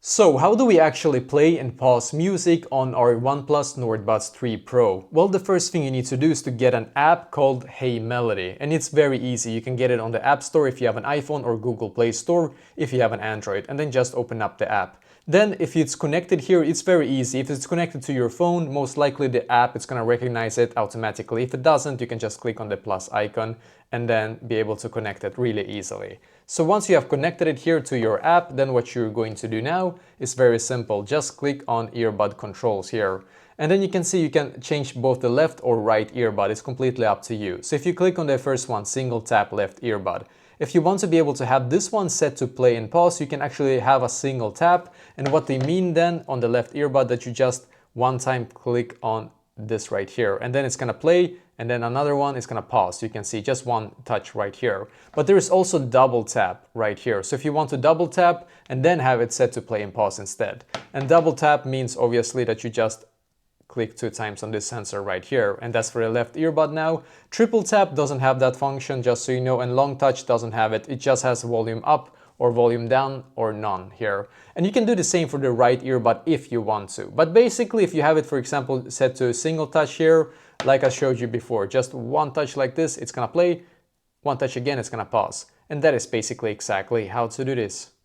So how do we actually play and pause music on our OnePlus Nord Buds 3 Pro? Well, the first thing you need to do is to get an app called Hey Melody, and it's very easy. You can get it on the App Store if you have an iPhone or Google Play Store if you have an Android, and then just open up the app. Then if it's connected here, it's very easy. If it's connected to your phone, most likely the app is going to recognize it automatically. If it doesn't, you can just click on the plus icon and then be able to connect it really easily. So once you have connected it here to your app, then what you're going to do now is very simple. Just click on earbud controls here. And then you can see you can change both the left or right earbud. It's completely up to you. So if you click on the first one, single tap left earbud. If you want to be able to have this one set to play and pause, you can actually have a single tap. And what they mean then on the left earbud, that you just one time click on this right here, and then it's gonna play, and then another one is gonna pause. You can see just one touch right here. But there is also double tap right here. So if you want to double tap and then have it set to play and pause instead. And double tap means obviously that you just click 2 times on this sensor right here, and that's for the left earbud now. Triple tap doesn't have that function, just so you know, and long touch doesn't have it. It just has volume up or volume down or none here. And you can do the same for the right earbud if you want to. But basically, if you have it, for example, set to a single touch here, like I showed you before, just one touch like this, it's gonna play, one touch again, it's gonna pause. And that is basically exactly how to do this.